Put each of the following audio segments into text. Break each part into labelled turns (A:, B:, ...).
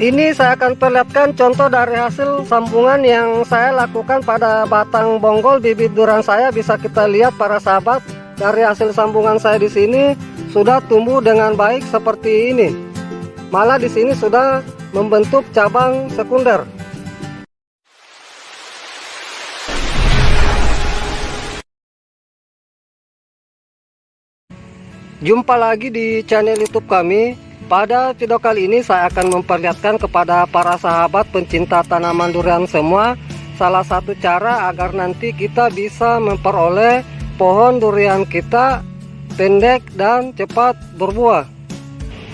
A: Ini saya akan perlihatkan contoh dari hasil sambungan yang saya lakukan pada batang bonggol bibit durian saya. Bisa kita lihat para sahabat, dari hasil sambungan saya di sini sudah tumbuh dengan baik seperti ini. Malah di sini sudah membentuk cabang sekunder. Jumpa lagi di channel YouTube kami. Pada video kali ini saya akan memperlihatkan kepada para sahabat pencinta tanaman durian semua salah satu cara agar nanti kita bisa memperoleh pohon durian kita pendek dan cepat berbuah.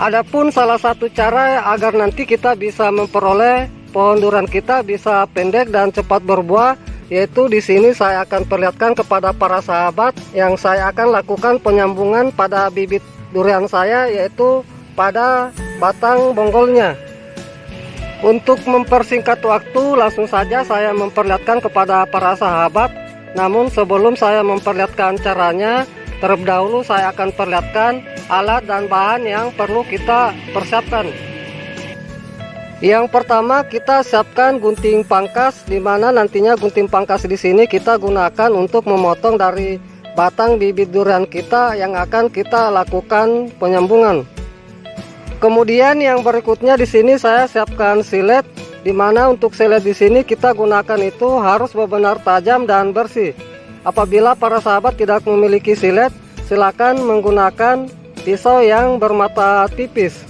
A: Adapun salah satu cara agar nanti kita bisa memperoleh pohon durian kita bisa pendek dan cepat berbuah, yaitu di sini saya akan perlihatkan kepada para sahabat yang saya akan lakukan penyambungan pada bibit durian saya, yaitu pada batang bonggolnya. Untuk mempersingkat waktu, langsung saja saya memperlihatkan kepada para sahabat. Namun sebelum saya memperlihatkan caranya, terlebih dahulu saya akan perlihatkan alat dan bahan yang perlu kita persiapkan. Yang pertama, kita siapkan gunting pangkas, di mana nantinya gunting pangkas di sini kita gunakan untuk memotong dari batang bibit durian kita yang akan kita lakukan penyambungan. Kemudian yang berikutnya di sini saya siapkan silet, di mana untuk silet di sini kita gunakan itu harus benar-benar tajam dan bersih. Apabila para sahabat tidak memiliki silet, silakan menggunakan pisau yang bermata tipis.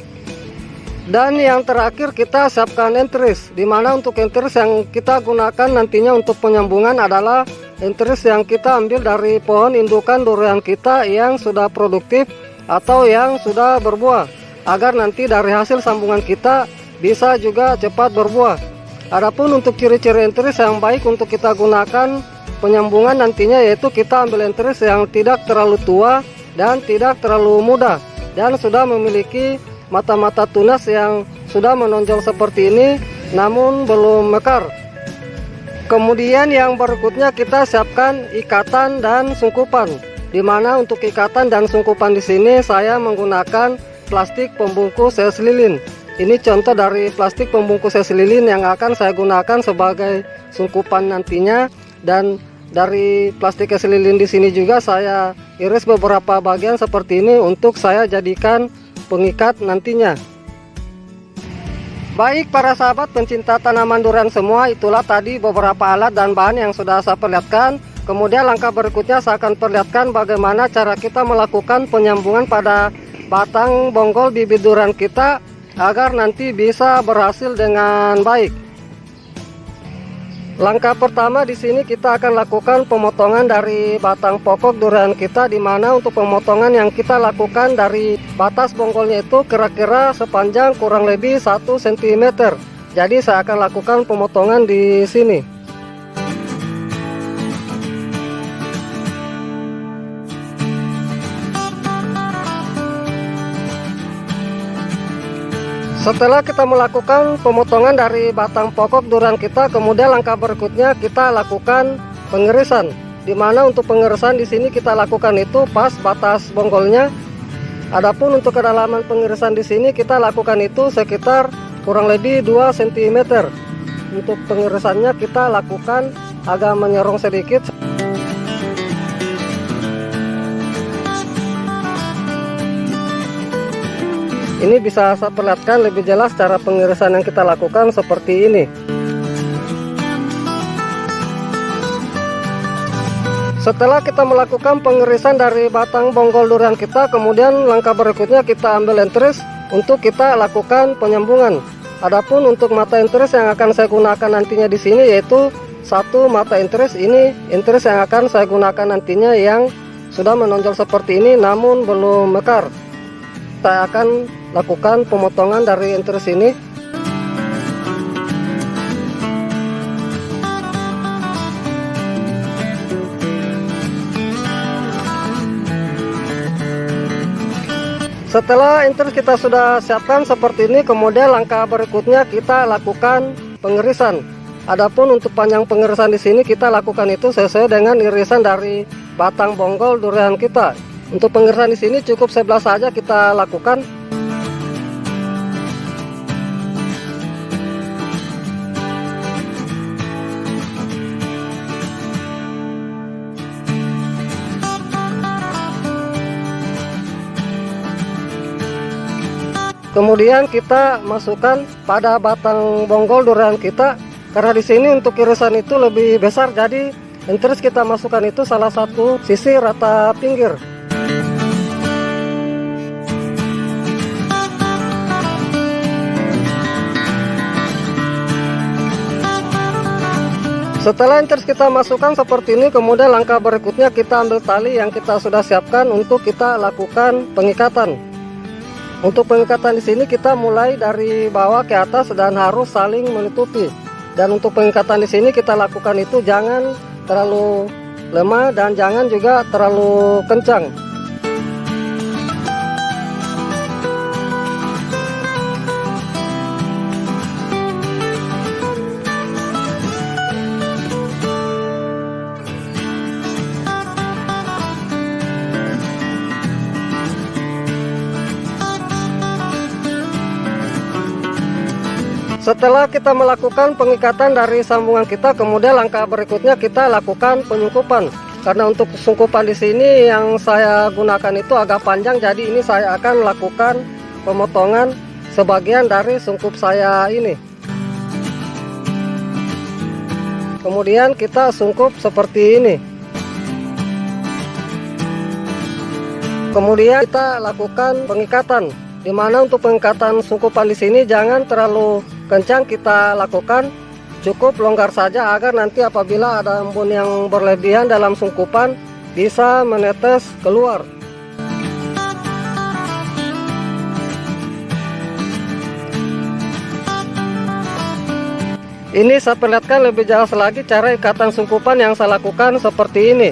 A: Dan yang terakhir kita siapkan enteris, di mana untuk enteris yang kita gunakan nantinya untuk penyambungan adalah enteris yang kita ambil dari pohon indukan durian kita yang sudah produktif atau yang sudah berbuah, agar nanti dari hasil sambungan kita bisa juga cepat berbuah. Adapun untuk ciri-ciri enteris yang baik untuk kita gunakan penyambungan nantinya, yaitu kita ambil enteris yang tidak terlalu tua dan tidak terlalu muda, dan sudah memiliki mata-mata tunas yang sudah menonjol seperti ini namun belum mekar. Kemudian yang berikutnya kita siapkan ikatan dan sungkupan, di mana untuk ikatan dan sungkupan di sini saya menggunakan plastik pembungkus es lilin. Ini contoh dari plastik pembungkus es lilin yang akan saya gunakan sebagai sungkupan nantinya. Dan dari plastik es lilin di sini juga saya iris beberapa bagian seperti ini untuk saya jadikan pengikat nantinya. Baik para sahabat pencinta tanaman durian semua, itulah tadi beberapa alat dan bahan yang sudah saya perlihatkan. Kemudian langkah berikutnya saya akan perlihatkan bagaimana cara kita melakukan penyambungan pada batang bonggol bibit durian kita agar nanti bisa berhasil dengan baik. Langkah pertama di sini kita akan lakukan pemotongan dari batang pokok durian kita, di mana untuk pemotongan yang kita lakukan dari batas bonggolnya itu kira-kira sepanjang kurang lebih 1 cm. Jadi saya akan lakukan pemotongan di sini. Setelah kita melakukan pemotongan dari batang pokok durian kita, kemudian langkah berikutnya kita lakukan pengirisan. Di mana untuk pengirisan di sini kita lakukan itu pas batas bonggolnya. Adapun untuk kedalaman pengirisan di sini kita lakukan itu sekitar kurang lebih 2 cm. Untuk pengirisannya kita lakukan agak menyerong sedikit. Ini bisa saya perlihatkan lebih jelas cara pengirisan yang kita lakukan seperti ini. Setelah kita melakukan pengirisan dari batang bonggol durian kita, kemudian langkah berikutnya kita ambil enteris untuk kita lakukan penyambungan. Adapun untuk mata enteris yang akan saya gunakan nantinya di sini, yaitu satu mata enteris. Ini enteris yang akan saya gunakan nantinya yang sudah menonjol seperti ini namun belum mekar. Saya akan lakukan pemotongan dari enteris ini. Setelah enteris kita sudah siapkan seperti ini, kemudian langkah berikutnya kita lakukan pengirisan. Adapun untuk panjang pengirisan di sini kita lakukan itu sesuai dengan irisan dari batang bonggol durian kita. Untuk pengirisan di sini cukup 11 saja kita lakukan. Kemudian kita masukkan pada batang bonggol durian kita, karena di sini untuk irisan itu lebih besar, jadi terus kita masukkan itu salah satu sisi rata pinggir. Setelah terus kita masukkan seperti ini, kemudian langkah berikutnya kita ambil tali yang kita sudah siapkan untuk kita lakukan pengikatan. Untuk pengikatan di sini kita mulai dari bawah ke atas dan harus saling menutupi. Dan untuk pengikatan di sini kita lakukan itu jangan terlalu lemah dan jangan juga terlalu kencang. Setelah kita melakukan pengikatan dari sambungan kita, kemudian langkah berikutnya kita lakukan penyungkupan. Karena untuk sungkupan di sini yang saya gunakan itu agak panjang, jadi ini saya akan lakukan pemotongan sebagian dari sungkup saya ini. Kemudian kita sungkup seperti ini. Kemudian kita lakukan pengikatan, di mana untuk pengikatan sungkupan di sini jangan terlalu kencang kita lakukan, cukup longgar saja agar nanti apabila ada embun yang berlebihan dalam sungkupan bisa menetes keluar. Ini saya perlihatkan lebih jelas lagi cara ikatan sungkupan yang saya lakukan seperti ini.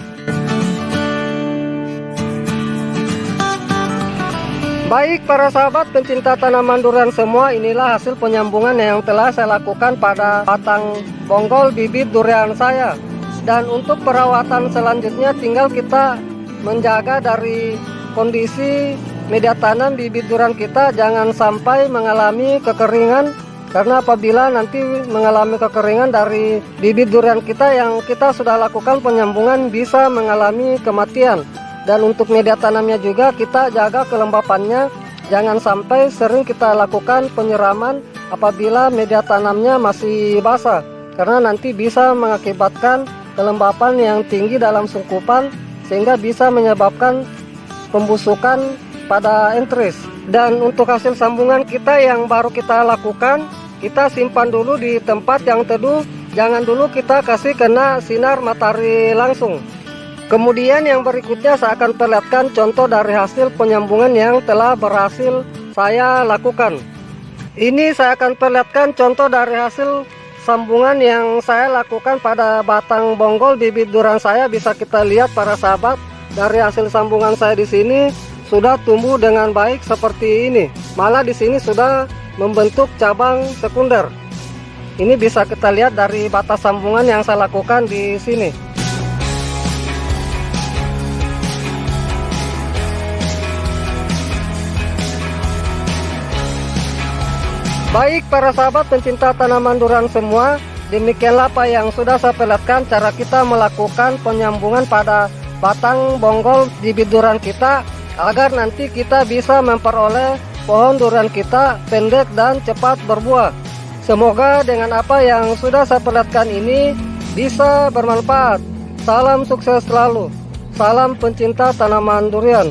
A: Baik para sahabat pencinta tanaman durian semua, inilah hasil penyambungan yang telah saya lakukan pada batang bonggol bibit durian saya. Dan untuk perawatan selanjutnya tinggal kita menjaga dari kondisi media tanam bibit durian kita jangan sampai mengalami kekeringan. Karena apabila nanti mengalami kekeringan dari bibit durian kita yang kita sudah lakukan penyambungan bisa mengalami kematian. Dan untuk media tanamnya juga kita jaga kelembapannya, jangan sampai sering kita lakukan penyiraman apabila media tanamnya masih basah, karena nanti bisa mengakibatkan kelembapan yang tinggi dalam sungkupan sehingga bisa menyebabkan pembusukan pada entris. Dan untuk hasil sambungan kita yang baru kita lakukan, kita simpan dulu di tempat yang teduh, jangan dulu kita kasih kena sinar matahari langsung. Kemudian yang berikutnya saya akan perlihatkan contoh dari hasil penyambungan yang telah berhasil saya lakukan. Ini saya akan perlihatkan contoh dari hasil sambungan yang saya lakukan pada batang bonggol bibit durian saya. Bisa kita lihat para sahabat, dari hasil sambungan saya di sini sudah tumbuh dengan baik seperti ini. Malah di sini sudah membentuk cabang sekunder. Ini bisa kita lihat dari batas sambungan yang saya lakukan di sini. Baik para sahabat pencinta tanaman durian semua, demikianlah apa yang sudah saya perlihatkan cara kita melakukan penyambungan pada batang bonggol bibit durian kita agar nanti kita bisa memperoleh pohon durian kita pendek dan cepat berbuah. Semoga dengan apa yang sudah saya perlihatkan ini bisa bermanfaat. Salam sukses selalu. Salam pencinta tanaman durian.